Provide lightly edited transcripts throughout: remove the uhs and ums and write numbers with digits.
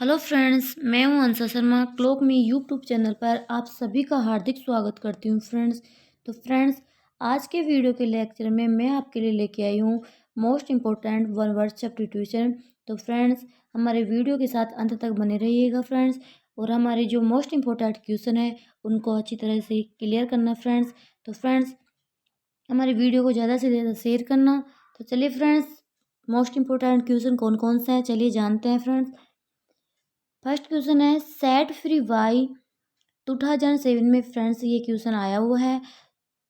Hello friends, मैं हूं अंसा Sharma. Clock में यूट्यूब चैनल पर आप सभी का हार्दिक स्वागत करती हूं फ्रेंड्स। तो फ्रेंड्स, आज के वीडियो के लेक्चर में मैं आपके लिए लेके आई हूं most important one word substitution. तो फ्रेंड्स, हमारे वीडियो के साथ अंत तक बने रहिएगा फ्रेंड्स। और हमारे जो मोस्ट इम्पोर्टेंट क्वेश्चन है उनको अच्छी तरह से क्लियर करना फ्रेंड्स। तो फ्रेंड्स, हमारे वीडियो को ज़्यादा से ज़्यादा शेयर करना। तो चलिए फ्रेंड्स, मोस्ट इम्पोर्टेंट क्वेश्चन कौन कौन सा है चलिए जानते हैं फ्रेंड्स। फर्स्ट क्वेश्चन है सेट फ्री बाई 2007 में फ्रेंड्स ये क्वेश्चन आया हुआ है।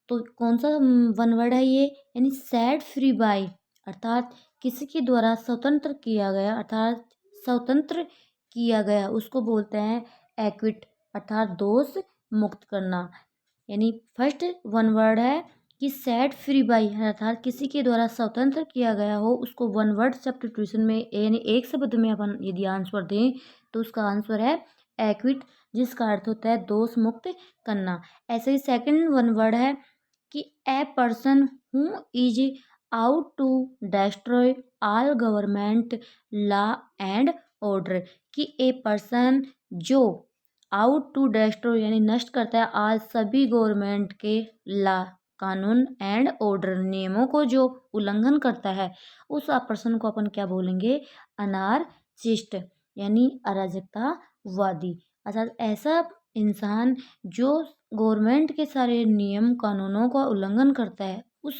तो कौन सा वन वर्ड है ये, यानी सेट फ्री बाई अर्थात किसी के द्वारा स्वतंत्र किया गया, अर्थात स्वतंत्र किया गया उसको बोलते हैं एक्विट, अर्थात दोष मुक्त करना। यानी फर्स्ट वन वर्ड है कि सेट फ्री बाई अर्थात किसी के द्वारा स्वतंत्र किया गया हो, उसको वन वर्ड सब्स्टिट्यूशन में यानी एक शब्द में अपन यदि आंसर दें तो उसका आंसर है एक्विट, जिसका अर्थ होता है दोष मुक्त करना। ऐसे ही सेकंड वन वर्ड है कि a person who is out to destroy all government law and order, कि ए पर्सन जो आउट टू डिस्ट्रॉय यानी नष्ट करता है आज सभी गवर्नमेंट के ला कानून एंड ऑर्डर नियमों को जो उल्लंघन करता है, उस पर्सन को अपन क्या बोलेंगे, अनारचिस्ट यानी अराजकतावादी। अर्थात ऐसा इंसान जो गवर्नमेंट के सारे नियम कानूनों का उल्लंघन करता है, उस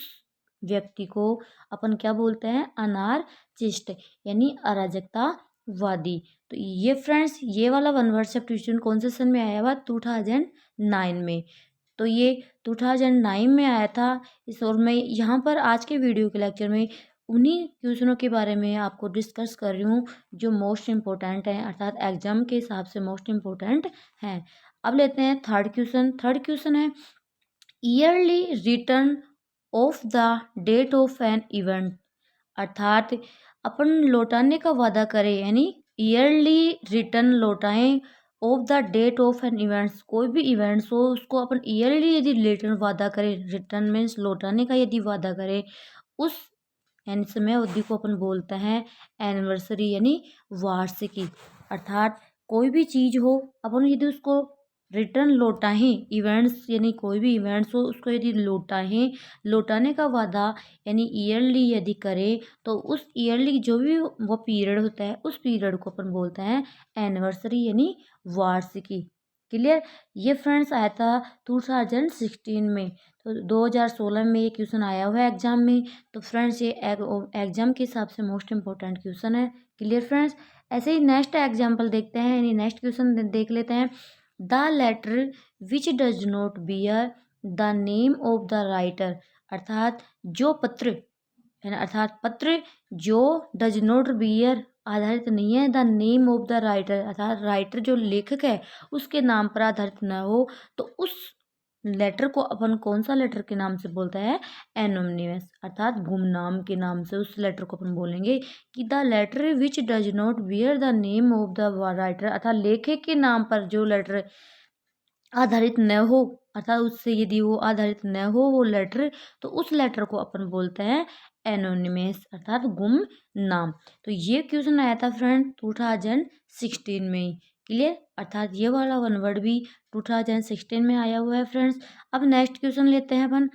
व्यक्ति को अपन क्या बोलते हैं, अनारचिस्ट यानी अराजकतावादी। तो ये फ्रेंड्स, ये वाला वन वर्ड सब्स्टिट्यूशन कौन से सन में आया हुआ, 2009 में। तो ये 2009 में आया था इस, और मैं यहाँ पर आज के वीडियो के लेक्चर में उन्हीं क्वेश्चनों के बारे में आपको डिस्कस कर रही हूँ जो मोस्ट इम्पोर्टेंट हैं, अर्थात एग्जाम के हिसाब से मोस्ट इम्पोर्टेंट हैं। अब लेते हैं थर्ड क्वेश्चन। थर्ड क्वेश्चन है yearly return of the date of an event, अर्थात अपन लौटाने का वादा करें, यानी ईयरली रिटर्न लौटाएं of the date of an events, कोई भी इवेंट्स हो उसको अपन ईयरली यदि रिटर्न वादा करें, रिटर्न मीन्स लौटाने का यदि वादा करें, उस यानी समय अवधि को अपन बोलते हैं एनिवर्सरी यानी वार्षिकी। अर्थात कोई भी चीज़ हो अपन यदि उसको रिटर्न लौटाएं, इवेंट्स यानी कोई भी इवेंट्स हो उसको यदि लौटाएं, लौटाने का वादा यानी ईयरली यदि करें, तो उस ईयरली जो भी वो पीरियड होता है उस पीरियड को अपन बोलते हैं एनिवर्सरी यानी वार्षिकी। क्लियर। ये फ्रेंड्स आया था 2016 में। तो 2016 में ये क्वेश्चन आया हुआ है एग्जाम में। तो फ्रेंड्स, ये एग्जाम के हिसाब से मोस्ट इंपॉर्टेंट क्वेश्चन है। Clear friends. ऐसे ही नेक्स्ट एग्जाम्पल देखते हैं, यानी नेक्स्ट क्वेश्चन देख लेते हैं। The letter which does not bear the name of the writer, अर्थात जो पत्र है ना, अर्थात पत्र जो डज नॉट बियर आधारित नहीं है the name of the writer, अर्थात राइटर जो लेखक है उसके नाम पर आधारित न हो, तो उस लेटर को अपन कौन सा लेटर के नाम से बोलता है, एनोनिमस, अर्थात गुमनाम के नाम से उस लेटर को अपन बोलेंगे कि the letter which does not bear the name of the writer, अर्थात लेखक के नाम पर जो लेटर आधारित न हो, अर्थात उससे यदि वो आधारित न हो वो लेटर, तो उस लेटर को अपन बोलते हैं एनोनिमस, अर्थात गुमनाम। तो ये क्वेश्चन आया था फ्रेंड 2016 में। क्लियर। अर्थात ये वाला वन वर्ड भी 2016 में आया हुआ है फ्रेंड्स। अब नेक्स्ट क्वेश्चन लेते हैं अपन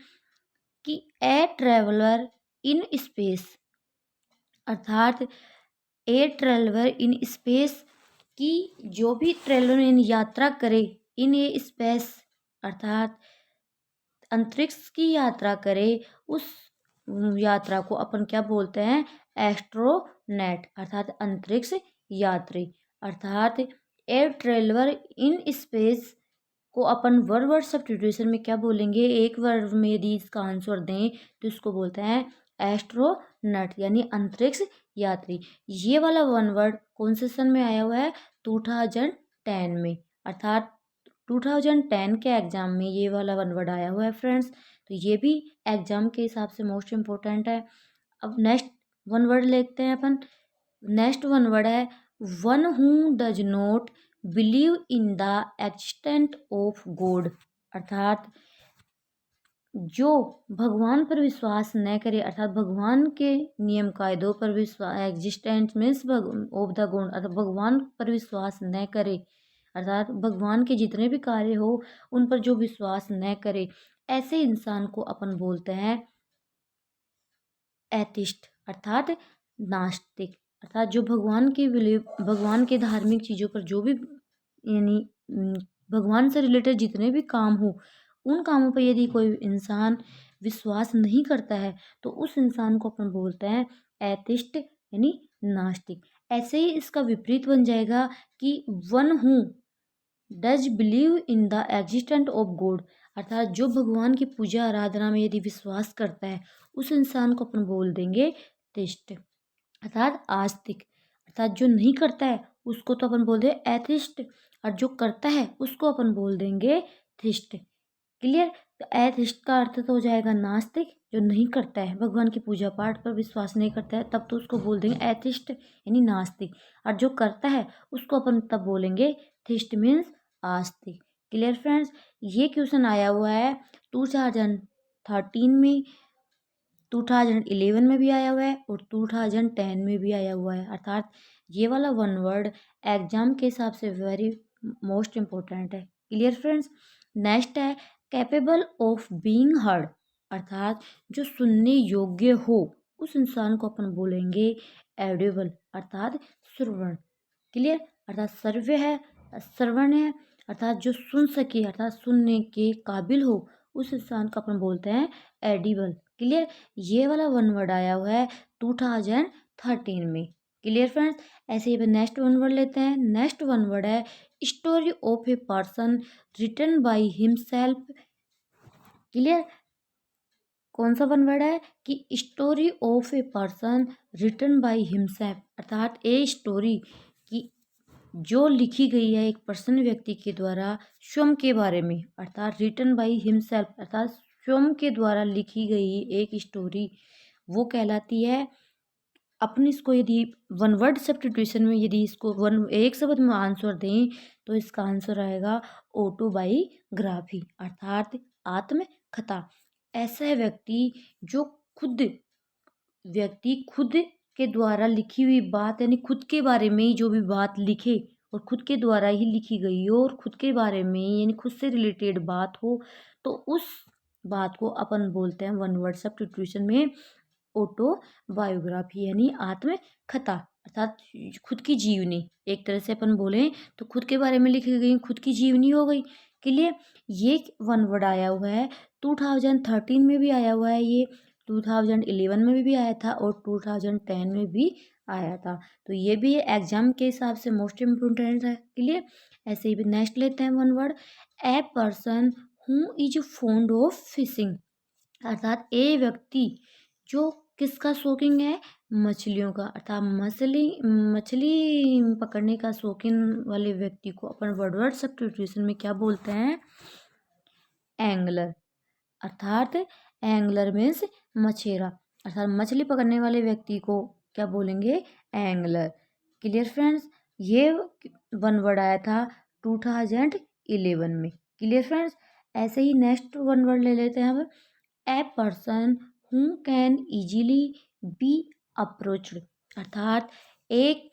कि ए ट्रेवलर इन स्पेस, अर्थात ए ट्रेवलर इन स्पेस की जो भी ट्रेवलर इन यात्रा करे इन ये स्पेस, अर्थात अंतरिक्ष की यात्रा करे, उस यात्रा को अपन क्या बोलते हैं, एस्ट्रोनॉट, अर्थात अंतरिक्ष यात्री। अर्थात एयर ट्रेवलर इन स्पेस को अपन वर्ड सब्स्टिट्यूशन में क्या बोलेंगे, एक वर्ड में यदि इसका आंसर दें तो इसको बोलते हैं एस्ट्रोनॉट यानी अंतरिक्ष यात्री। ये वाला वन वर्ड कौन से सन में आया हुआ है, 2010 में, अर्थात 2010 के एग्जाम में ये वाला वन वर्ड आया हुआ है फ्रेंड्स। तो ये भी एग्जाम के हिसाब से मोस्ट इम्पोर्टेंट है। अब नेक्स्ट वन वर्ड लेते हैं अपन। नेक्स्ट वन वर्ड है one who does not believe in the existent of God, अर्थात जो भगवान पर विश्वास न करे, अर्थात भगवान के नियम कायदों पर विश्वास, existence means of the God, अर्थात भगवान पर विश्वास न करे, अर्थात भगवान के जितने भी कार्य हो उन पर जो विश्वास न करे, ऐसे इंसान को अपन बोलते हैं एथिस्ट, अर्थात नास्तिक। अर्थात जो भगवान के बिलीव, भगवान के धार्मिक चीज़ों पर जो भी, यानी भगवान से रिलेटेड जितने भी काम हो उन कामों पर यदि कोई इंसान विश्वास नहीं करता है तो उस इंसान को अपन बोलते हैं एथिस्ट, यानी नास्तिक। ऐसे ही इसका विपरीत बन जाएगा कि वन हूँ does believe in the existent of God, अर्थात जो भगवान की पूजा आराधना में यदि विश्वास करता है उस इंसान को अपन बोल देंगे थिस्ट, अर्थात आस्तिक। अर्थात जो नहीं करता है उसको तो अपन बोल देंगे एथिस्ट, और जो करता है उसको अपन बोल देंगे थिस्ट। क्लियर। तो एथिस्ट का अर्थ तो हो जाएगा नास्तिक, जो नहीं करता है भगवान की पूजा पाठ पर विश्वास नहीं करता है तब तो उसको बोल देंगे एथिस्ट, यानी नास्तिक। और जो करता है उसको अपन तब बोलेंगे थिस्ट मीन्स आस्तिक। Clear friends. ये क्वेश्चन आया हुआ है 2013 में, 2011 में भी आया हुआ है और 2010 में भी आया हुआ है। अर्थात ये वाला वन वर्ड एग्जाम के हिसाब से वेरी मोस्ट इम्पोर्टेंट है। Clear friends. नेक्स्ट है कैपेबल ऑफ बीइंग हर्ड, अर्थात जो सुनने योग्य हो उस इंसान को अपन बोलेंगे एडिबल, अर्थात श्रवण। क्लियर। अर्थात सर्वे है, श्रवण है, अर्थात जो सुन सके, अर्थात सुनने के काबिल हो उस इंसान को अपन बोलते हैं एडिबल। क्लियर। ये वाला वन वर्ड आया हुआ है 2013 में। Clear friends. ऐसे ही नेक्स्ट वन वर्ड लेते हैं। नेक्स्ट वन वर्ड है story of a person written by himself. Clear. कौन सा वन वर्ड है कि story of a person written by himself, अर्थात ए स्टोरी की जो लिखी गई है एक पर्सन, व्यक्ति के द्वारा स्वयं के बारे में, अर्थात रिटन बाय हिमसेल्फ, अर्थात स्वयं के द्वारा लिखी गई एक स्टोरी, वो कहलाती है अपनी। इसको यदि वन वर्ड सब्स्टिट्यूशन में यदि इसको वन एक शब्द में आंसर दें तो इसका आंसर आएगा ऑटोबायोग्राफी, अर्थात आत्मकथा। ऐसा व्यक्ति जो खुद के द्वारा लिखी हुई बात, यानी खुद के बारे में ही जो भी बात लिखे और खुद के द्वारा ही लिखी गई हो और खुद के बारे में यानी खुद से रिलेटेड बात हो तो उस बात को अपन बोलते हैं वन वर्ड सब्स्टिट्यूशन में ऑटोबायोग्राफी, यानी आत्मकथा, अर्थात खुद की जीवनी। एक तरह से अपन बोलें तो खुद के बारे में लिखी गई खुद की जीवनी हो गई। के लिए ये वन वर्ड आया हुआ है 2013 में भी आया हुआ है, ये 2011 में भी आया था और 2010 में भी आया था। तो ये भी एग्जाम के हिसाब से मोस्ट इम्पोर्टेंट है। के लिए ऐसे ही भी नेक्स्ट लेते हैं one word a person who is fond of fishing, अर्थात ए व्यक्ति जो किसका शौकीन है, मछलियों का, अर्थात मछली पकड़ने का शौकीन वाले व्यक्ति को अपन वर्ड सब्स्टिट्यूशन में क्या बोलते हैं, एंगलर, अर्थात एंगलर मीन्स मछेरा, अर्थात मछली पकड़ने वाले व्यक्ति को क्या बोलेंगे, एंगलर। Clear friends. ये वन वर्ड आया था 2011 में। Clear friends. ऐसे ही नेक्स्ट वन वर्ड ले लेते हैं हम ए person who can easily B approached, अर्थात एक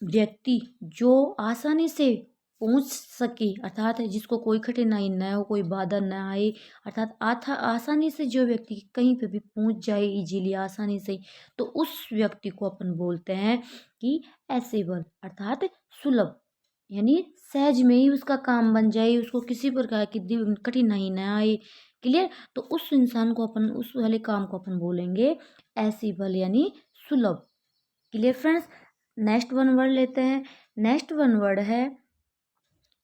व्यक्ति जो आसानी से पहुंच सके, अर्थात जिसको कोई कठिनाई न हो, कोई बाधा न आए, अर्थात आसानी से जो व्यक्ति कहीं पे भी पहुंच जाए इजीली, आसानी से, तो उस व्यक्ति को अपन बोलते हैं कि एसेबल, अर्थात सुलभ, यानी सहज में ही उसका काम बन जाए, उसको किसी प्रकार की कठिनाई न आए। क्लियर। तो उस इंसान को अपन, उस वाले काम को अपन बोलेंगे एसेबल, यानी सुलभ। Clear friends. Next one word लेते हैं। नेक्स्ट वन वर्ड है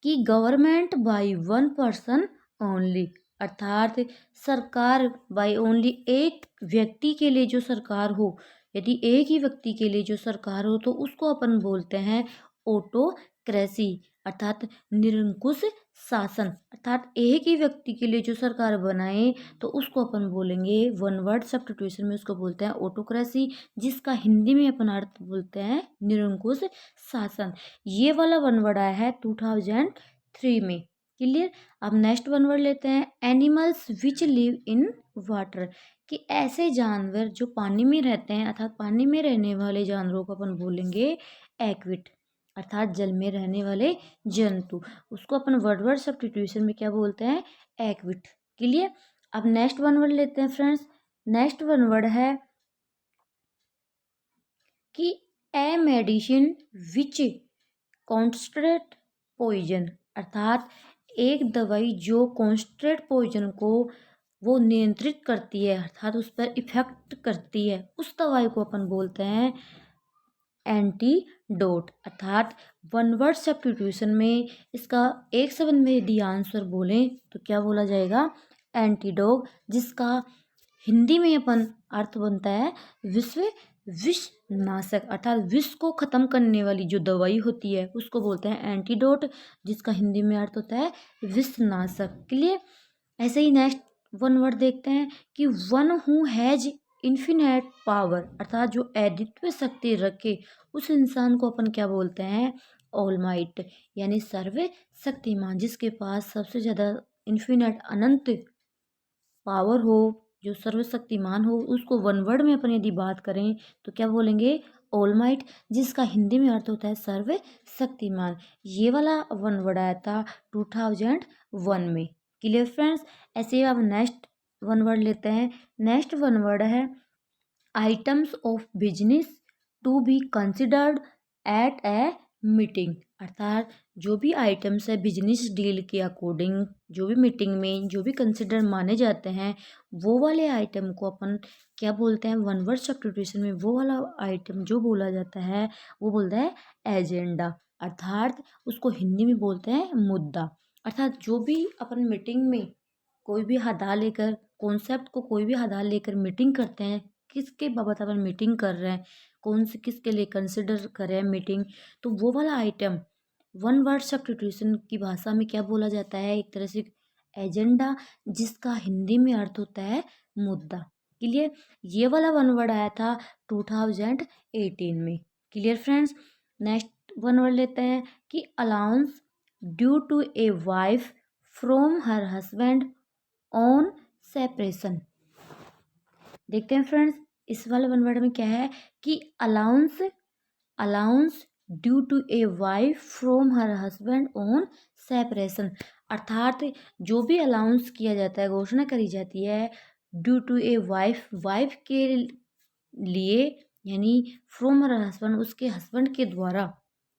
कि government by one person only, अर्थात सरकार बाय ओनली, एक व्यक्ति के लिए जो सरकार हो, यदि एक ही व्यक्ति के लिए जो सरकार हो तो उसको अपन बोलते हैं ऑटोक्रेसी, अर्थात निरंकुश शासन, अर्थात एक ही व्यक्ति के लिए जो सरकार बनाए तो उसको अपन बोलेंगे वन वर्ड सब्स्टिट्यूशन में उसको बोलते हैं ऑटोक्रेसी, जिसका हिंदी में अपन अर्थ बोलते हैं निरंकुश शासन। ये वाला वन वर्ड आया है 2003 में। क्लियर। अब नेक्स्ट वन वर्ड लेते हैं, animals which live in water, कि ऐसे जानवर जो पानी में रहते हैं अर्थात पानी में रहने वाले जानवरों को अपन बोलेंगे एक्विट, अर्थात जल में रहने वाले जंतु, उसको अपन वर्ड सब्स्टिट्यूशन में क्या बोलते हैं, एक्विट। क्लियर। अब नेक्स्ट वन वर्ड लेते हैं फ्रेंड्स, नेक्स्ट वन वर्ड है कि ए मेडिसिन विच कॉन्स्ट्रेट पॉइजन, अर्थात एक दवाई जो कॉन्स्ट्रेट पॉइजन को वो नियंत्रित करती है अर्थात उस पर इफेक्ट करती है, उस दवाई को अपन बोलते हैं एंटीडोट। अर्थात वन वर्ड सब्स्टिट्यूशन में इसका एक शब्द में यदि आंसर बोलें तो क्या बोला जाएगा, एंटीडोट, जिसका हिंदी में अपन अर्थ बनता है विश्व विष नाशक, अर्थात विष को खत्म करने वाली जो दवाई होती है उसको बोलते हैं एंटीडोट, जिसका हिंदी में अर्थ होता है विष नाशक। क्लियर। ऐसे ही नेक्स्ट वन वर्ड देखते हैं कि one who has infinite power, अर्थात जो अद्वितीय शक्ति रखे उस इंसान को अपन क्या बोलते हैं, ऑलमाइट, यानी सर्व शक्तिमान, जिसके पास सबसे ज़्यादा इन्फिनेट अनंत पावर हो, जो सर्वशक्तिमान हो, उसको वन वर्ड में अपन यदि बात करें तो क्या बोलेंगे, ऑलमाइट, जिसका हिंदी में अर्थ होता है सर्व शक्तिमान। ये वाला वन वर्ड आया था 2001 में। Clear friends. ऐसे ही अब नेक्स्ट वन वर्ड लेते हैं, नेक्स्ट वन वर्ड है items of business to be considered at a meeting, अर्थात जो भी आइटम्स है बिजनेस डील के अकॉर्डिंग, जो भी मीटिंग में जो भी कंसिडर माने जाते हैं वो वाले आइटम को अपन क्या बोलते हैं, वन वर्ड सब्स्टिट्यूशन में वो वाला आइटम जो बोला जाता है वो बोलता है एजेंडा, अर्थात उसको हिंदी में बोलते हैं मुद्दा। अर्थात जो भी अपन मीटिंग में कोई भी हदा लेकर कॉन्सेप्ट को कोई भी हदा लेकर मीटिंग करते हैं, किसके बाबत अपन मीटिंग कर रहे हैं, कौन से किसके लिए कंसिडर करें मीटिंग, तो वो वाला आइटम वन वर्ड सब्स्टिट्यूशन की भाषा में क्या बोला जाता है, एक तरह से एजेंडा, जिसका हिंदी में अर्थ होता है मुद्दा। क्लियर। ये वाला वन वर्ड आया था 2018 में। Clear friends. Next one word लेते हैं कि allowance due to a wife from her husband on separation. देखते हैं फ्रेंड्स इस वाले वन वर्ड में क्या है कि allowance, allowance due to a wife from her husband on separation, अर्थात जो भी अलाउंस किया जाता है, घोषणा करी जाती है due to a wife, wife के लिए, यानी फ्रॉम हर हस्बैंड, उसके हस्बैंड के द्वारा,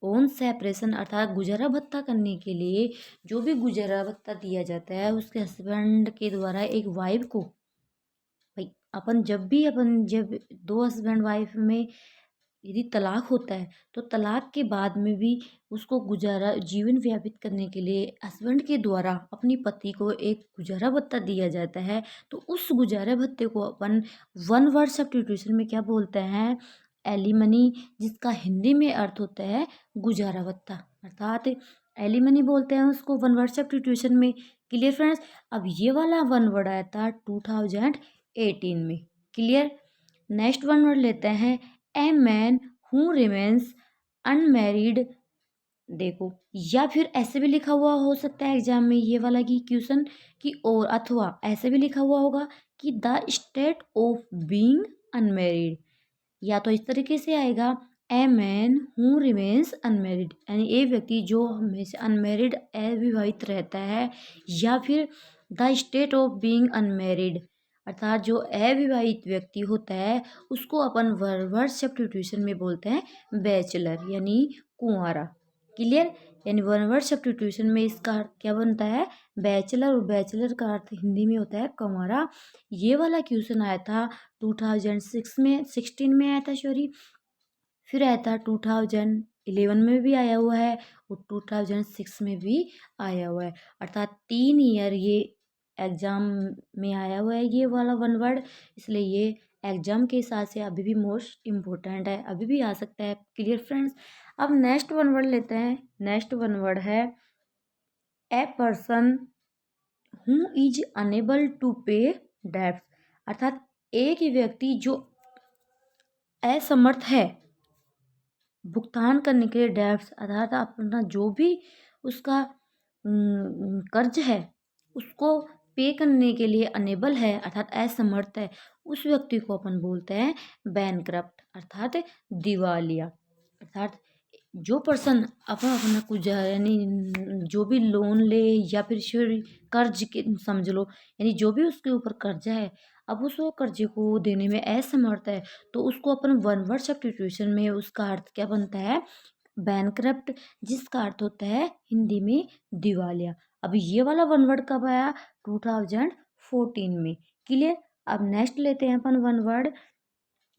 ऑन सेपरेशन अर्थात गुजारा भत्ता करने के लिए जो भी गुजारा भत्ता दिया जाता है उसके हस्बैंड के द्वारा एक वाइफ को, भाई अपन जब दो हस्बैंड वाइफ में यदि तलाक होता है तो तलाक के बाद में भी उसको गुजारा जीवन व्यापित करने के लिए हस्बैंड के द्वारा अपनी पति को एक गुजारा भत्ता दिया जाता है, तो उस गुजारा भत्ते को अपन वन वर्ड सब्स्टिट्यूशन में क्या बोलते हैं, एलिमनी, जिसका हिंदी में अर्थ होता है गुजारा भत्ता, अर्थात एलिमनी बोलते हैं उसको वन वर्ड सब्स्टिट्यूशन में। Clear friends. अब ये वाला वन वर्ड आया था 2018 में। क्लियर। नेक्स्ट वन वर्ड लेते हैं a man who remains unmarried, देखो या फिर ऐसे भी लिखा हुआ हो सकता है एग्जाम में ये वाला की क्वेश्चन कि, और अथवा ऐसे भी लिखा हुआ होगा कि the state of being unmarried, या तो इस तरीके से आएगा a man who remains unmarried, यानी एक व्यक्ति जो हमेशा अनमैरिड अविवाहित रहता है, या फिर the state of being unmarried, अर्थात जो अविवाहित व्यक्ति होता है उसको अपन वर्ड सब्स्टिट्यूशन में बोलते हैं बैचलर, यानी कुंवारा। क्लियर। यानी वन वर्ड सब्स्टिट्यूशन में इसका अर्थ क्या बनता है, बैचलर, और बैचलर का अर्थ हिंदी में होता है कुंवारा। ये वाला क्वेश्चन आया था 2016 में आया था, सॉरी, फिर आया था 2011 में भी आया हुआ है और 2006 में भी आया हुआ है, अर्थात 3 ईयर ये एग्ज़ाम में आया हुआ है ये वाला वन वर्ड, इसलिए ये एग्ज़ाम के हिसाब से अभी भी मोस्ट इम्पोर्टेंट है, अभी भी आ सकता है। Clear friends. अब नेक्स्ट वन वर्ड लेते हैं, नेक्स्ट वन वर्ड है a person who is unable to pay debts, अर्थात एक व्यक्ति जो असमर्थ है भुगतान करने के लिए डेब्ट्स, अर्थात अपना जो भी उसका कर्ज है उसको पे करने के लिए अनेबल है अर्थात असमर्थ है, उस व्यक्ति को अपन बोलते हैं बैंकक्रप्ट अर्थात दिवालिया। अर्थात जो पर्सन अपना अपना कुछ यानी जो भी लोन ले या फिर कर्ज के समझ लो, यानी जो भी उसके ऊपर कर्जा है, अब उस कर्जे को देने में असमर्थ है, तो उसको अपन वन वर्ड सब्स्टिट्यूशन में उसका अर्थ क्या बनता है, बैंकक्रप्ट, जिसका अर्थ होता है हिंदी में दिवालिया। अब ये वाला वन वर्ड कब आया, 2014 में। क्लियर। अब नेक्स्ट लेते हैं अपन one word.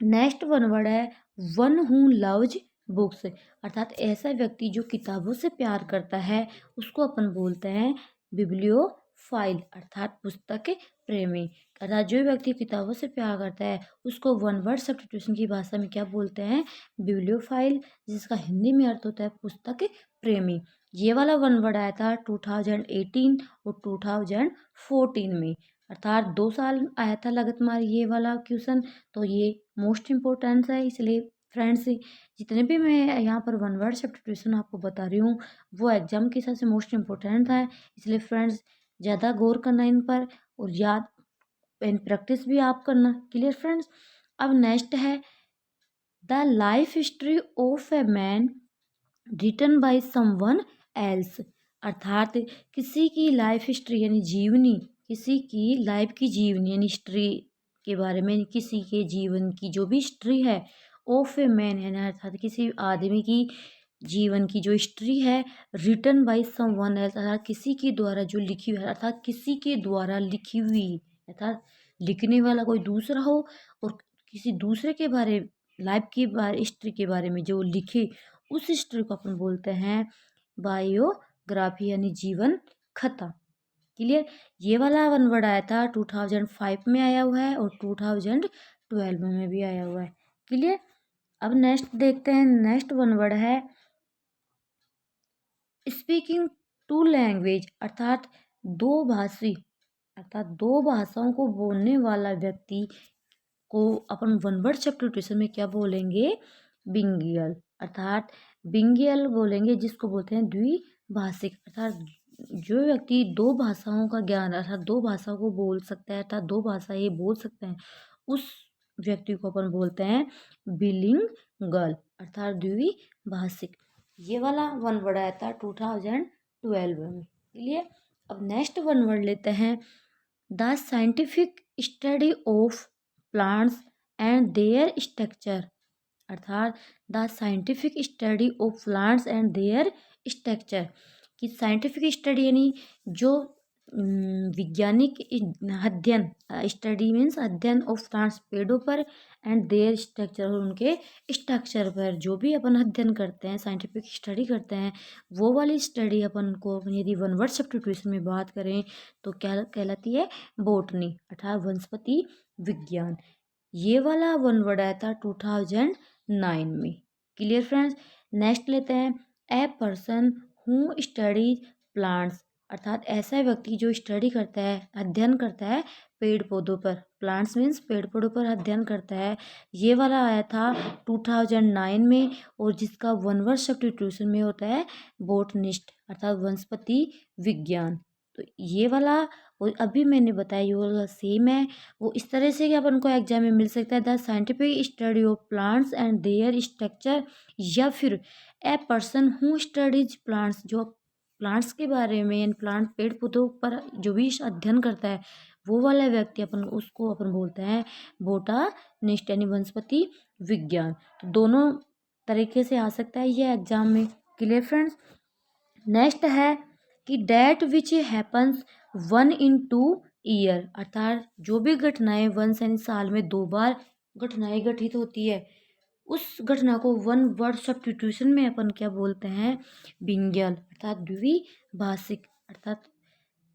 Next one word है वन हु लव्स बुक्स, अर्थात ऐसा व्यक्ति जो किताबों से प्यार करता है, उसको अपन बोलते हैं बिब्लियोफाइल अर्थात पुस्तक प्रेमी। अर्थात जो व्यक्ति किताबों से प्यार करता है उसको वन वर्ड सब्स्टिट्यूशन की भाषा में क्या बोलते हैं, बिब्लियोफाइल, जिसका हिंदी में अर्थ होता है पुस्तक प्रेमी। ये वाला वन वर्ड आया था 2018 और 2014 में, अर्थात 2 साल आया था लगातार ये वाला क्वेश्चन। तो ये मोस्ट इम्पोर्टेंट है, इसलिए फ्रेंड्स जितने भी मैं यहाँ पर वन वर्ड सब्स्टिट्यूशन आपको बता रही हूँ वो एग्जाम के हिसाब से मोस्ट इम्पोर्टेंट है, इसलिए फ्रेंड्स ज़्यादा गौर करना इन पर और याद इन प्रैक्टिस भी आप करना। Clear friends. अब नेक्स्ट है the life history of a man written by someone else, अर्थात किसी की लाइफ हिस्ट्री यानी जीवनी, किसी की लाइफ की जीवनी यानी हिस्ट्री के बारे में, किसी के जीवन की जो भी हिस्ट्री है, ऑफ ए मैन है ना, अर्थात किसी आदमी की जीवन की जो हिस्ट्री है, रिटन बाय समवन एल्स, अर्थात किसी के द्वारा जो लिखी हुई है, अर्थात किसी के द्वारा लिखी हुई, अर्थात लिखने वाला कोई दूसरा हो और किसी दूसरे के बारे लाइफ के बारे हिस्ट्री के बारे में जो लिखे, उस हिस्ट्री को अपन बोलते हैं बायोग्राफी यानी जीवन कथा। क्लियर। ये वाला वन वर्ड आया था 2005 में आया हुआ है और 2012 में भी आया हुआ है। क्लियर। अब नेक्स्ट देखते हैं। नेक्स्ट वन वर्ड है स्पीकिंग टू लैंग्वेज, अर्थात दो भाषी, अर्थात दो भाषाओं को बोलने वाला व्यक्ति को अपन वन वर्ड सब्स्टिट्यूशन में क्या बोलेंगे, बिंगियल, अर्थात बिंगियल बोलेंगे, जिसको बोलते हैं द्विभाषिक, अर्थात जो व्यक्ति दो भाषाओं का ज्ञान अर्थात दो भाषाओं को बोल सकता है अर्थात दो भाषा ये बोल सकते हैं, उस व्यक्ति को अपन बोलते हैं बिलिंगुअल अर्थात द्विभाषिक। ये वाला वन वर्ड आया था 2012 में। चलिए अब नेक्स्ट वन वर्ड लेते हैं the scientific study of plants and their structure, अर्थात the scientific study of plants and their structure, कि साइंटिफिक स्टडी यानी जो वैज्ञानिक अध्ययन, स्टडी मीन्स अध्ययन ऑफ प्लांट्स पेड़ों पर, एंड देयर स्ट्रक्चर और उनके स्ट्रक्चर पर, जो भी अपन अध्ययन करते हैं साइंटिफिक स्टडी करते हैं, वो वाली स्टडी अपन को यदि वन वर्ड सब्स्टिट्यूशन में बात करें तो क्या कहलाती है, बॉटनी अर्थात वनस्पति विज्ञान। ये वाला वन वर्ड आया था 2009 में। Clear friends. नेक्स्ट लेते हैं a person who studies plants, अर्थात ऐसा व्यक्ति जो स्टडी करता है अध्ययन करता है पेड़ पौधों पर, प्लांट्स मीन्स पेड़ पौधों पर अध्ययन करता है। ये वाला आया था 2009 में और जिसका वन वर्ड सब्स्टिट्यूशन में होता है बोटनिस्ट अर्थात वनस्पति विज्ञान। तो ये वाला और अभी मैंने बताया ये वाला सेम है, वो इस तरह से कि अपन को एग्जाम में मिल सकता है the scientific study of plants and their structure, या फिर ए पर्सन हु स्टडीज प्लांट्स, जो प्लांट्स के बारे में यानी प्लांट पेड़ पौधों पर जो भी अध्ययन करता है वो वाला व्यक्ति अपन उसको अपन बोलते हैं बोटानिस्ट यानी वनस्पति विज्ञान। तो दोनों तरीके से आ सकता है ये एग्जाम में। Clear friends. नेक्स्ट है कि date which happens one in 2 year, अर्थात जो भी घटनाएं वन यानी साल में 2 बार घटनाएं घटित होती है, उस घटना को वन वर्ड सब्स्टिट्यूशन में अपन क्या बोलते हैं, बिंगल अर्थात द्विभाषिक, अर्थात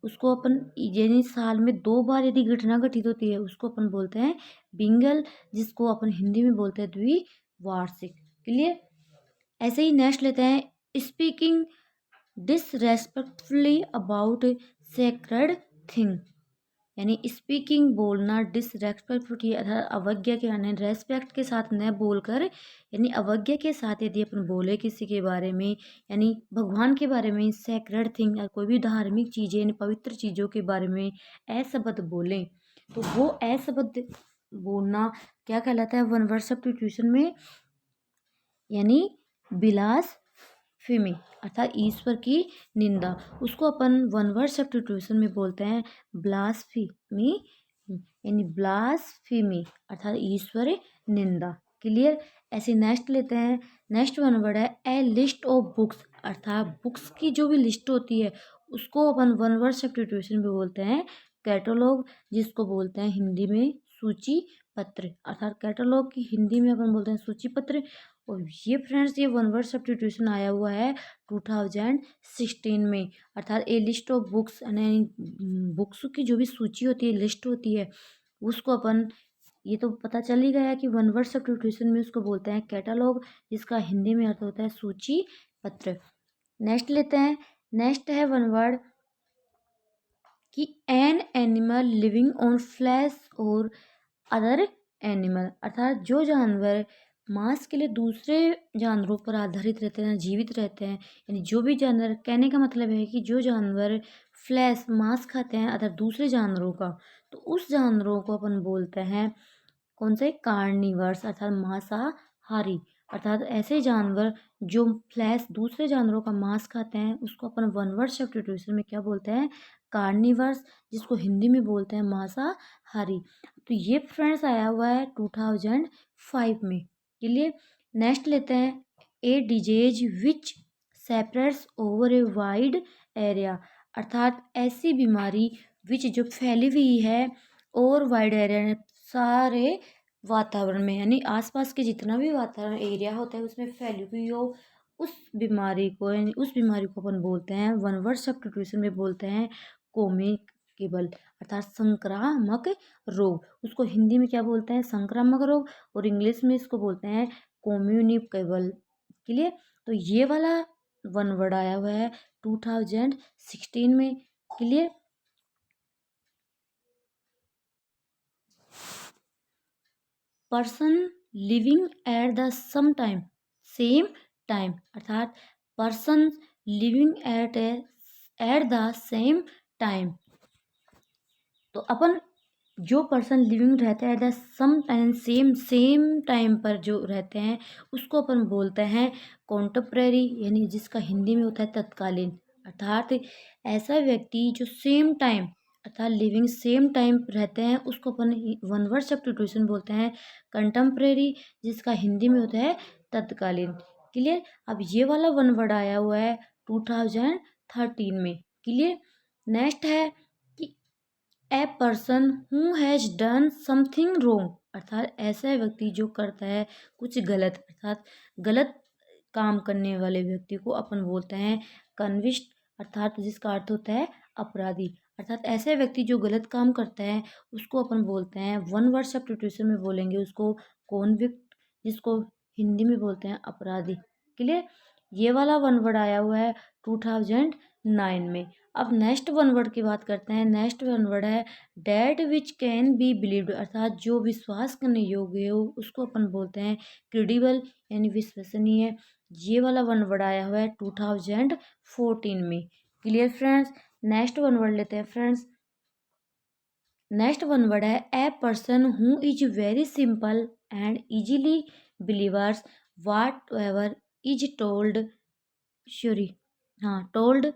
उसको अपन यानी साल में 2 बार यदि घटना घटित होती है उसको अपन बोलते हैं बिंगल, जिसको अपन हिंदी में बोलते हैं द्विवार्षिक। क्लियर। ऐसे ही नेक्स्ट लेते हैं speaking disrespectfully about sacred thing, यानी स्पीकिंग बोलना, डिसरेस्पेक्टफुल अर्थात अवज्ञा के यानी रेस्पेक्ट के साथ न बोलकर, यानी अवज्ञा के साथ यदि अपन बोले किसी के बारे में, यानी भगवान के बारे में, सैक्रेड थिंग या कोई भी धार्मिक चीज़ें यानी पवित्र चीज़ों के बारे में अशब्द बोलें, तो वो अशब्द बोलना क्या कहलाता है वन वर्ड सब्स्टिट्यूशन में, यानी बिलास फेमी अर्थात ईश्वर की निंदा, उसको अपन वन वर्ड सब्स्टिट्यूशन में बोलते हैं ब्लास्फेमी, यानी ब्लास्फेमी अर्थात ईश्वर निंदा। क्लियर। ऐसे नेक्स्ट लेते हैं। नेक्स्ट वन वर्ड है ए लिस्ट ऑफ बुक्स अर्थात बुक्स की जो भी लिस्ट होती है उसको अपन वन वर्ड सब्स्टिट्यूशन में बोलते हैं कैटलॉग, जिसको बोलते हैं हिंदी में सूची पत्र अर्थात कैटलॉग की हिंदी में अपन बोलते हैं सूची पत्र। और ये फ्रेंड्स ये वन वर्ड सब्स्टिट्यूशन आया हुआ है 2016 में, अर्थात ए लिस्ट ऑफ बुक्स यानी बुक्स की जो भी सूची होती है, लिस्ट होती है, उसको अपन, ये तो पता चल ही गया कि वन वर्ड सब्स्टिट्यूशन में उसको बोलते हैं कैटलॉग, जिसका हिंदी में अर्थ होता है सूची पत्र। नेक्स्ट लेते हैं। नेक्स्ट है वन वर्ड कि an animal living on flash और अदर एनिमल अर्थात जो जानवर मांस के लिए दूसरे जानवरों पर आधारित रहते हैं, जीवित रहते हैं, यानी जो भी जानवर, कहने का मतलब है कि जो जानवर फ्लैश मांस खाते हैं अर्थात दूसरे जानवरों का, तो उस जानवरों को अपन बोलते हैं कौन से, कार्निवर्स अर्थात मांसाहारी, अर्थात ऐसे जानवर जो फ्लैश दूसरे जानवरों का मांस खाते हैं उसको अपन वन वर्ड सब्स्टिट्यूशन में क्या बोलते हैं, कार्निवर्स, जिसको हिंदी में बोलते हैं मांसाहारी। तो ये फ्रेंड्स आया हुआ है 2005 में। क्लियर। नेक्स्ट लेते हैं a disease which separates over a wide area अर्थात ऐसी बीमारी विच जो फैली हुई है और वाइड एरिया सारे वातावरण में, यानी आसपास के जितना भी वातावरण एरिया होता है उसमें फैली हुई हो, उस बीमारी को, यानी उस बीमारी को अपन बोलते हैं वन वर्ड सब्स्टिट्यूशन में बोलते हैं कम्युनिकेबल अर्थात संक्रामक रोग, उसको हिंदी में क्या बोलते हैं, संक्रामक रोग, और इंग्लिश में इसको बोलते हैं कम्युनिकेबल। क्लियर। तो ये वाला वन वर्ड आया हुआ है 2016 में। Clear. Person living at the same time अर्थात person living at the same time, तो अपन जो पर्सन लिविंग रहते हैं at the some time same time पर जो रहते हैं उसको अपन बोलते हैं कॉन्टेम्परेरी, यानी जिसका हिंदी में होता है तत्कालीन, अर्थात ऐसा व्यक्ति जो सेम टाइम अर्थात लिविंग सेम टाइम रहते हैं उसको अपन वन वर्ड सब्स्टिट्यूशन बोलते हैं कंटेम्परेरी, जिसका हिंदी में होता है तत्कालीन। क्लियर। अब ये वाला वन वर्ड आया हुआ है 2013 में। क्लियर। नेक्स्ट है कि a person who has done something wrong अर्थात ऐसा व्यक्ति जो करता है कुछ गलत, अर्थात गलत काम करने वाले व्यक्ति को अपन बोलते हैं कन्विक्ट अर्थात जिसका अर्थ होता है अपराधी, अर्थात ऐसे व्यक्ति जो गलत काम करता है उसको अपन बोलते हैं वन वर्ड सब्स्टिट्यूशन में बोलेंगे उसको कॉन्विक्ट, जिसको हिंदी में बोलते हैं अपराधी। क्लियर। ये वाला वन वर्ड आया हुआ है 2009 में। अब नेक्स्ट वन वर्ड की बात करते हैं। नेक्स्ट वन वर्ड है that which can be believed अर्थात जो विश्वास करने योग्य हो उसको अपन बोलते हैं क्रेडिबल, यानी विश्वसनीय। ये वाला वन वर्ड आया हुआ है 2014 में। Clear friends. Next one word लेते हैं फ्रेंड्स। नेक्स्ट वन वर्ड है a person who is very simple and easily believers whatever is told, sorry, हाँ टोल्ड,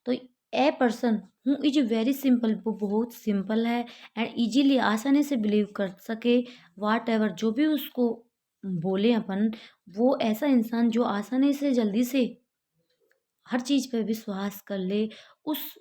तो a person who is very simple वो बहुत सिंपल है and easily आसानी से बिलीव कर सके वाट एवर जो भी उसको बोले अपन, वो ऐसा इंसान जो आसानी से जल्दी से हर चीज़ पे विश्वास कर ले, उस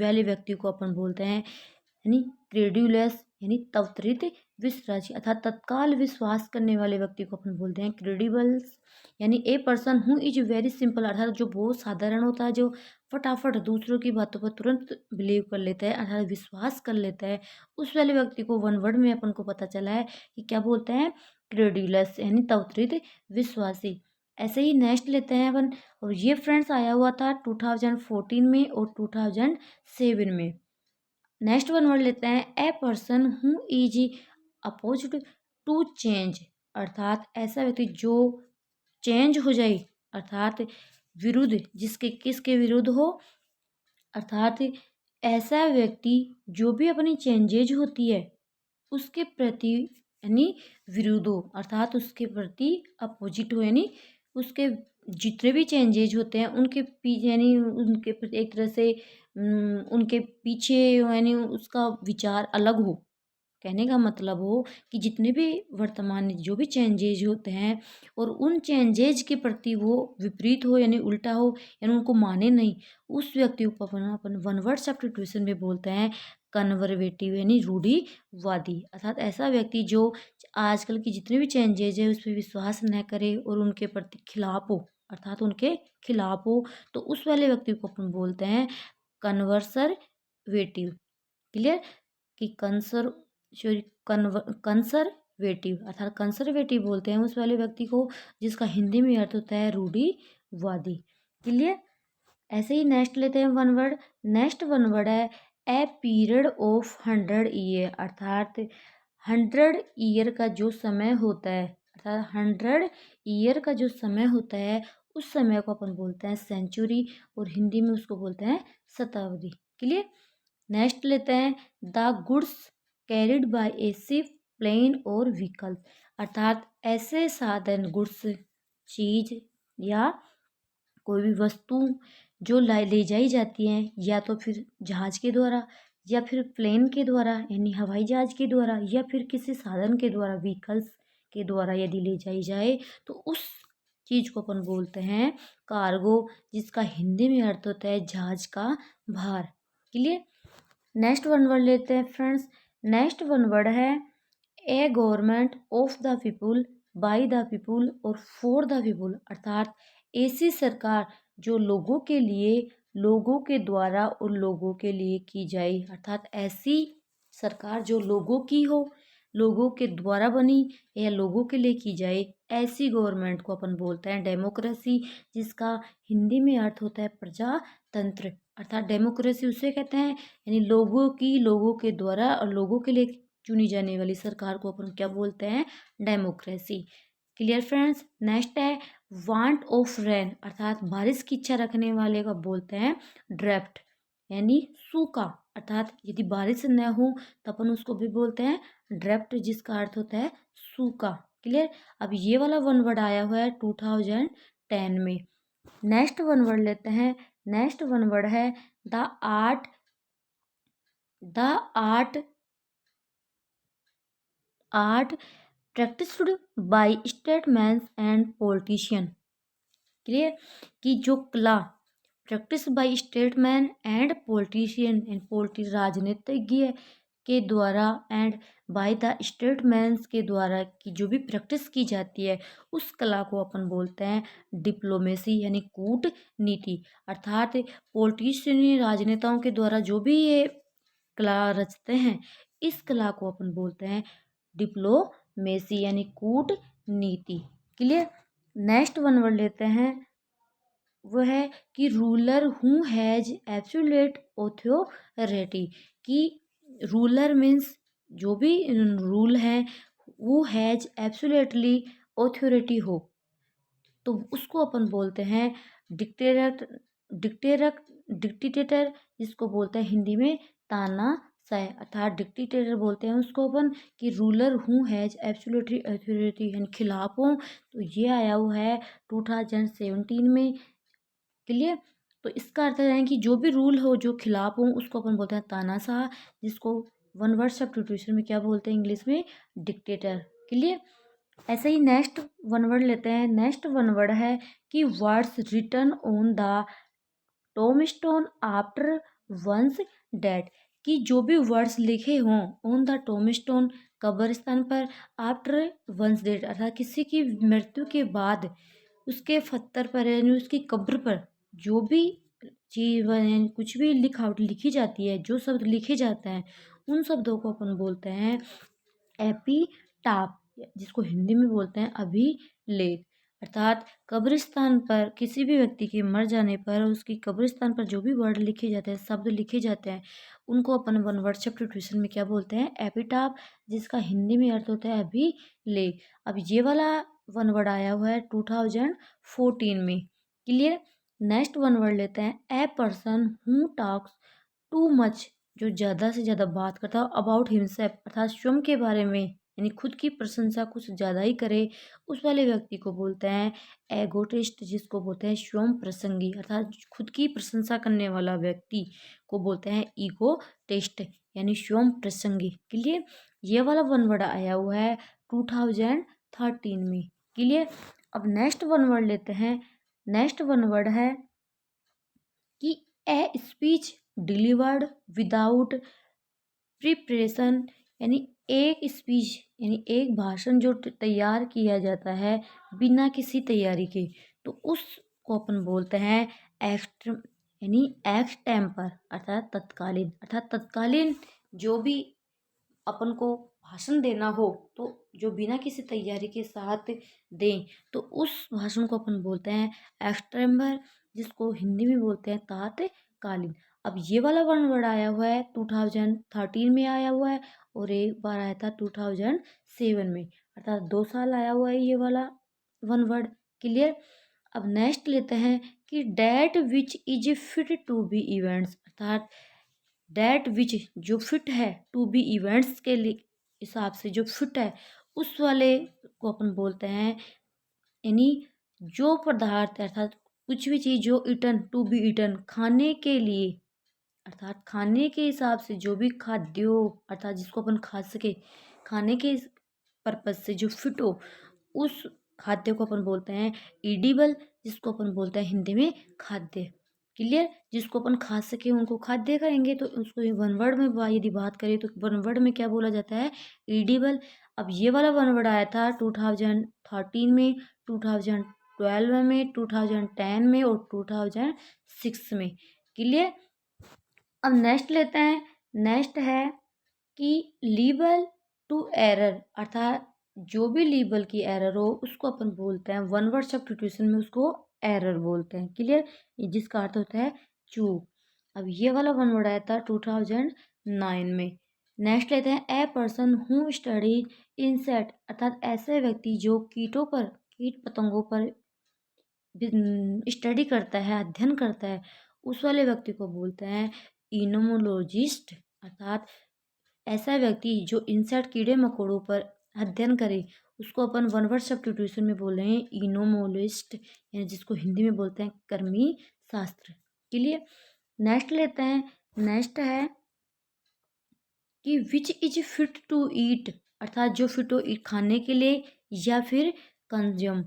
वाले व्यक्ति को अपन बोलते हैं यानी क्रेड्यूलस, यानी त्वरित विश्वासी अर्थात तत्काल विश्वास करने वाले व्यक्ति को अपन बोलते हैं क्रेडिबल्स। यानी ए person who is very simple अर्थात जो बहुत साधारण होता है, जो फटाफट दूसरों की बातों पर तुरंत बिलीव कर लेता है अर्थात विश्वास कर लेता है, उस वाले व्यक्ति को वन वर्ड में अपन को पता चला है कि क्या बोलते हैं, क्रेड्यूलस, यानी त्वरित विश्वासी। ऐसे ही नेक्स्ट लेते हैं अपन, और ये फ्रेंड्स आया हुआ था 2014 में और 2007 में। नेक्स्ट वन वर्ड लेते हैं a person who is opposed to change, अर्थात ऐसा व्यक्ति जो चेंज हो जाए, अर्थात विरुद्ध, जिसके किसके विरुद्ध हो, अर्थात ऐसा व्यक्ति जो भी अपनी चेंजेज होती है उसके प्रति यानी विरुद्ध हो, अर्थात उसके प्रति अपोजिट हो, यानी उसके जितने भी चेंजेज होते हैं उनके पीछे यानी उनके प्रति एक तरह से उनके पीछे यानी उसका विचार अलग हो। कहने का मतलब हो कि जितने भी वर्तमान में जो भी चेंजेज होते हैं और उन चेंजेज के प्रति वो विपरीत हो यानी उल्टा हो यानी उनको माने नहीं, उस व्यक्ति को अपन अपन वन वर्ड सब्स्टिट्यूशन में बोलते हैं कन्वर्वेटिव यानी रूढ़िवादी, अर्थात ऐसा व्यक्ति जो आजकल की जितने भी चेंजेज है उस पर विश्वास न करे और उनके प्रति खिलाफ हो, अर्थात उनके खिलाफ हो, तो उस वाले व्यक्ति को अपन बोलते हैं कन्वर्सरवेटिव। क्लियर कि कंसर्वेटिव, अर्थात कंसर्वेटिव बोलते हैं उस वाले व्यक्ति को जिसका हिंदी में अर्थ होता है रूढ़िवादी। क्लियर। ऐसे ही नेक्स्ट लेते हैं one word. Next one word है ए पीरियड ऑफ 100 ईयर, अर्थात 100 ईयर का जो समय होता है, अर्थात 100 ईयर का जो समय होता है उस समय को अपन बोलते हैं सेंचुरी और हिंदी में उसको बोलते हैं शताब्दी। क्लियर। नेक्स्ट लेते हैं the goods carried by a ship plane और व्हीकल, अर्थात ऐसे साधन गुड्स चीज या कोई भी वस्तु जो ले जाई जाती हैं या तो फिर जहाज के द्वारा या फिर प्लेन के द्वारा यानी हवाई जहाज के द्वारा या फिर किसी साधन के द्वारा व्हीकल्स के द्वारा यदि ले जाई जाए तो उस चीज को अपन बोलते हैं कार्गो, जिसका हिंदी में अर्थ होता है जहाज का भार। क्लियर। नेक्स्ट वन वर्ड लेते हैं फ्रेंड्स। नेक्स्ट वन वर्ड है a government of the people by the people और फॉर द पीपुल, अर्थात ऐसी सरकार जो लोगों के लिए, लोगों के द्वारा और लोगों के लिए की जाए, अर्थात ऐसी सरकार जो लोगों की हो, लोगों के द्वारा बनी या लोगों के लिए की जाए, ऐसी गवर्नमेंट को अपन बोलते हैं डेमोक्रेसी, जिसका हिंदी में अर्थ होता है प्रजातंत्र, अर्थात डेमोक्रेसी उसे कहते हैं यानी लोगों की, लोगों के द्वारा और लोगों के लिए चुनी जाने वाली सरकार को अपन क्या बोलते हैं डेमोक्रेसी। Clear friends. नेक्स्ट है वांट ऑफ रेन, अर्थात बारिश की इच्छा रखने वाले को बोलते हैं ड्राफ्ट यानी सूखा, अर्थात यदि बारिश न हो तो अपन उसको भी बोलते हैं ड्राफ्ट, जिसका अर्थ होता है सूखा। क्लियर। अब ये वाला वन वर्ड आया हुआ है 2010 में। नेक्स्ट वन वर्ड लेते हैं। नेक्स्ट वन वर्ड है the art, the art practised by statesman and politician. Clear कि जो कला practice by statesman and politician and राजनीतिज्ञ के द्वारा एंड बाय द स्टेटमैन्स के द्वारा की जो भी प्रैक्टिस की जाती है उस कला को अपन बोलते हैं डिप्लोमेसी यानी कूटनीति, अर्थात पॉलिटिशियन राजनेताओं के द्वारा जो भी ये कला रचते हैं इस कला को अपन बोलते हैं डिप्लोमेसी यानी कूटनीति। क्लियर। नेक्स्ट वन वर्ड लेते हैं, वो है कि ruler who has absolute authority, कि रूलर मीन्स जो भी रूल है वो हैज एब्सोल्युटली ऑथोरिटी हो तो उसको अपन बोलते हैं डिक्टेटर, डिक्टेटर जिसको बोलते हैं हिंदी में तानाशाह, अर्थात डिक्टेटर बोलते हैं उसको अपन कि ruler who has absolutely authority यानी खिलाफ हो। तो ये आया हुआ है 2017 में। क्लियर। तो इसका अर्थ है कि जो भी रूल हो जो खिलाफ हो उसको अपन बोलते हैं तानाशाह, जिसको वन वर्ड सब्स्टिट्यूशन में क्या बोलते हैं इंग्लिश में डिक्टेटर। क्लियर। ऐसे ही नेक्स्ट वन वर्ड लेते हैं। नेक्स्ट वन वर्ड है कि words written on the tombstone after one's death, कि जो भी वर्ड्स लिखे हों ऑन द टोमस्टोन कब्रिस्तान पर आफ्टर वंस डेथ, अर्थात किसी की मृत्यु के बाद उसके पत्थर पर यानी उसकी कब्र पर जो भी चीज कुछ भी लिखावट लिखी जाती है, जो शब्द लिखे जाते हैं उन शब्दों को अपन बोलते हैं एपीटाफ, जिसको हिंदी में बोलते हैं अभिलेख। अर्थात कब्रिस्तान पर किसी भी व्यक्ति के मर जाने पर उसकी कब्रिस्तान पर जो भी वर्ड लिखे जाते हैं, शब्द लिखे जाते हैं, उनको अपन वन वर्ड सब्स्टिट्यूशन में क्या बोलते हैं? एपिटाफ, जिसका हिंदी में अर्थ होता है अभिलेख। अब ये वाला वन वर्ड आया हुआ है 2014 में। क्लियर। नेक्स्ट वन वर्ड लेते हैं, a person who talks too much, जो ज़्यादा से ज़्यादा बात करता है, अबाउट हिमसेल्फ, अर्थात स्वयं के बारे में, यानी खुद की प्रशंसा कुछ ज़्यादा ही करे, उस वाले व्यक्ति को बोलते हैं एगोटिस्ट, जिसको बोलते हैं स्वयं प्रसंगी, अर्थात खुद की प्रशंसा करने वाला व्यक्ति को बोलते हैं ईगोटिस्ट, यानी स्वयं प्रसंगी। क्लियर। ये वाला वन वर्ड आया हुआ है 2013 में। क्लियर। अब नेक्स्ट वन वर्ड लेते हैं। नेक्स्ट वन वर्ड है कि a speech delivered without preparation, यानी एक स्पीच, यानी एक भाषण जो तैयार किया जाता है बिना किसी तैयारी के, तो उसको अपन बोलते हैं एक्सट्रीम, यानी एक्सटेम्पर, अर्थात तत्कालीन। अर्थात तत्कालीन जो भी अपन को भाषण देना हो, तो जो बिना किसी तैयारी के साथ दें, तो उस भाषण को अपन बोलते हैं एक्सटेम्पर, जिसको हिंदी में बोलते हैं तात्कालीन। अब ये वाला वन वर्ड आया हुआ है 2013 में आया हुआ है, और एक बार आया था 2007 में, अर्थात 2 साल आया हुआ है ये वाला वन वर्ड। क्लियर। अब नेक्स्ट लेते हैं कि date which is fit to be events, अर्थात डेट विच जो फिट है टू बी इवेंट्स के लिए हिसाब से जो फिट है, उस वाले को अपन बोलते हैं, यानी जो पदार्थ है, अर्थात कुछ भी चीज़ जो ईटन टू बी ईटन, खाने के लिए, अर्थात खाने के हिसाब से जो भी खाद्य हो, अर्थात जिसको अपन खा सके, खाने के पर्पज से जो फिट हो, उस खाद्य को अपन बोलते हैं ईडिबल, जिसको अपन बोलते हैं हिंदी में खाद्य। क्लियर। जिसको अपन खा सके उनको खाद्य कहेंगे, तो उसको वन वर्ड में यदि बात करें तो वन वर्ड में क्या बोला जाता है? ईडिबल। अब ये वाला वन वर्ड आया था 2013 में, 2012 में, 2010 में और 2006 में। क्लियर। अब नेक्स्ट लेते हैं। नेक्स्ट है कि लीबल टू एरर, अर्थात जो भी लीबल की एरर हो उसको अपन बोलते हैं वन वर्ड सब्स्टिट्यूशन में, उसको एरर बोलते हैं। क्लियर। जिसका अर्थ होता है चूक। अब ये वाला वन वर्ड आया था 2009 में। नेक्स्ट लेते हैं, a person who study insect, अर्थात ऐसे व्यक्ति जो कीटों पर, कीट पतंगों पर स्टडी करता है, अध्ययन करता है, उस वाले व्यक्ति को बोलते हैं इनोमोलॉजिस्ट, अर्थात ऐसा व्यक्ति जो इंसेक्ट कीड़े मकोड़ों पर अध्ययन करे, उसको अपन वन वर्ड सब्स्टिट्यूशन में बोल रहे हैं इनोमोलिस्ट, यानी जिसको हिंदी में बोलते हैं कर्मी शास्त्र। के लिए नेक्स्ट लेते हैं। नेक्स्ट है कि which is fit to eat, अर्थात जो फिट हो खाने के लिए या फिर कंज्यूम,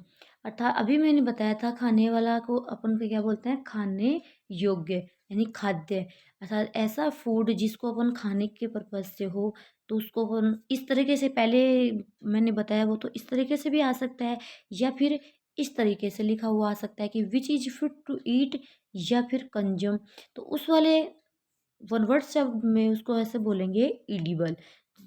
अर्थात अभी मैंने बताया था खाने वाला को अपन को क्या बोलते हैं? खाने योग्य, यानी खाद्य, अर्थात ऐसा फूड जिसको अपन खाने के पर्पज से हो, तो उसको अपन इस तरीके से, पहले मैंने बताया वो तो इस तरीके से भी आ सकता है, या फिर इस तरीके से लिखा हुआ आ सकता है कि which is fit to eat या फिर कंज्यूम, तो उस वाले वन वर्ड शब्द में उसको ऐसे बोलेंगे ईडिबल,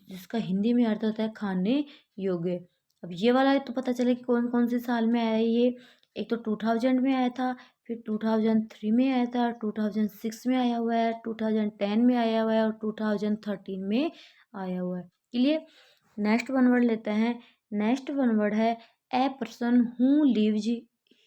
जिसका हिंदी में अर्थ होता है खाने योग्य। अब ये वाला तो पता चले कि कौन कौन से साल में आया ये। एक तो 2000 में आया था, फिर 2003 में आया था, 2006 में आया हुआ है, 2010 में आया हुआ है और 2013 में आया हुआ है। क्लियर। नेक्स्ट वन वर्ड लेते हैं। नेक्स्ट वन वर्ड है a person who leaves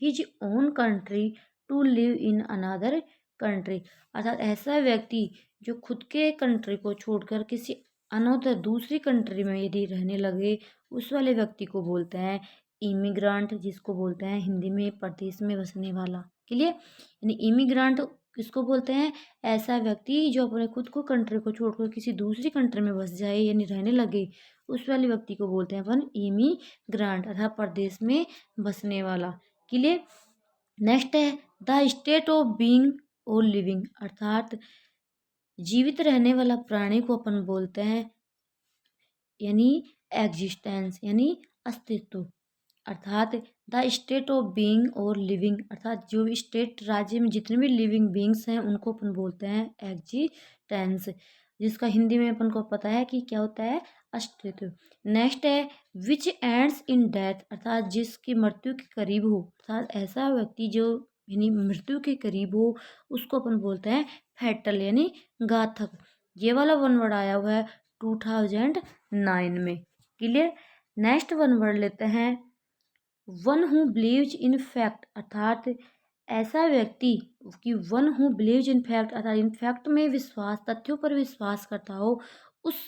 his own country to live in another country, अर्थात ऐसा व्यक्ति जो खुद के कंट्री को छोड़कर किसी अनदर दूसरी कंट्री में यदि रहने लगे, उस वाले व्यक्ति को बोलते हैं इमिग्रांट, जिसको बोलते हैं हिंदी में परदेश में बसने वाला। क्लियर। यानी इमिग्रांट किसको बोलते हैं? ऐसा व्यक्ति जो अपने खुद को कंट्री को छोड़कर किसी दूसरी कंट्री में बस जाए यानी रहने लगे, उस वाले व्यक्ति को बोलते हैं अपन इमिग्रांट, अर्थात परदेश में बसने वाला। क्लियर। नेक्स्ट है द स्टेट ऑफ बीइंग और लिविंग, अर्थात जीवित रहने वाला प्राणी को अपन बोलते हैं, यानी एग्जिस्टेंस, यानी अस्तित्व, अर्थात द स्टेट ऑफ बीइंग और लिविंग, अर्थात जो भी स्टेट राज्य में जितने भी लिविंग बींग्स हैं उनको अपन बोलते हैं एग्जिस्टेंस। जिसका हिंदी में अपन को पता है कि क्या होता है, अस्तित्व। नेक्स्ट है विच एंड्स इन डेथ, अर्थात जिसकी मृत्यु के करीब हो, अर्थात ऐसा व्यक्ति जो यानी मृत्यु के करीब हो उसको अपन बोलते हैं फैटल यानी घातक। ये वाला वन वर्ड आया हुआ है 2009 में। क्लियर। नेक्स्ट वन वर्ड लेते हैं one who believes in fact, अर्थात ऐसा व्यक्ति कि one who believes in fact, अर्थात इन फैक्ट में विश्वास, तथ्यों पर विश्वास करता हो, उस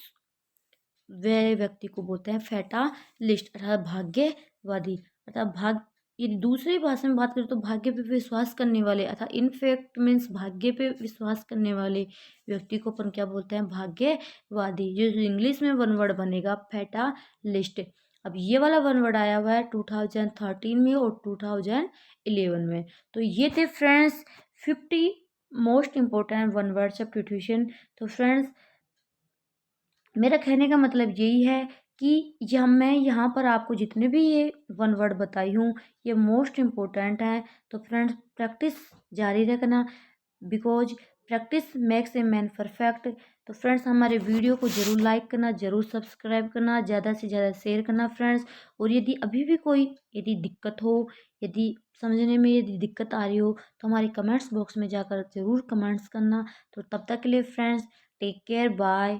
वे व्यक्ति को बोलते हैं फैटालिस्ट, अर्थात भाग्यवादी। अर्थात ये दूसरी भाषा में बात करें तो भाग्य पे विश्वास करने वाले, अर्थात इनफैक्ट मीन्स भाग्य पे विश्वास करने वाले व्यक्ति को अपन क्या बोलते हैं, भाग्यवादी। जो इंग्लिश में वन वर्ड बनेगा फैटालिस्ट। अब ये वाला वन वर्ड आया हुआ है 2013 में और 2011 में। तो ये थे friends 50 most important one word substitution. तो फ्रेंड्स मेरा कहने का मतलब यही है कि यह मैं यहाँ पर आपको जितने भी ये वन वर्ड बताई हूँ ये मोस्ट इम्पोर्टेंट हैं। तो फ्रेंड्स प्रैक्टिस जारी रखना, because practice makes a man perfect. तो फ्रेंड्स हमारे वीडियो को ज़रूर लाइक करना, ज़रूर सब्सक्राइब करना, ज़्यादा से ज़्यादा शेयर करना फ्रेंड्स। और यदि अभी भी कोई यदि दिक्कत हो, यदि समझने में यदि दिक्कत आ रही हो तो हमारे कमेंट्स बॉक्स में जाकर ज़रूर कमेंट्स करना। तो तब तक के लिए फ्रेंड्स टेक केयर, बाय।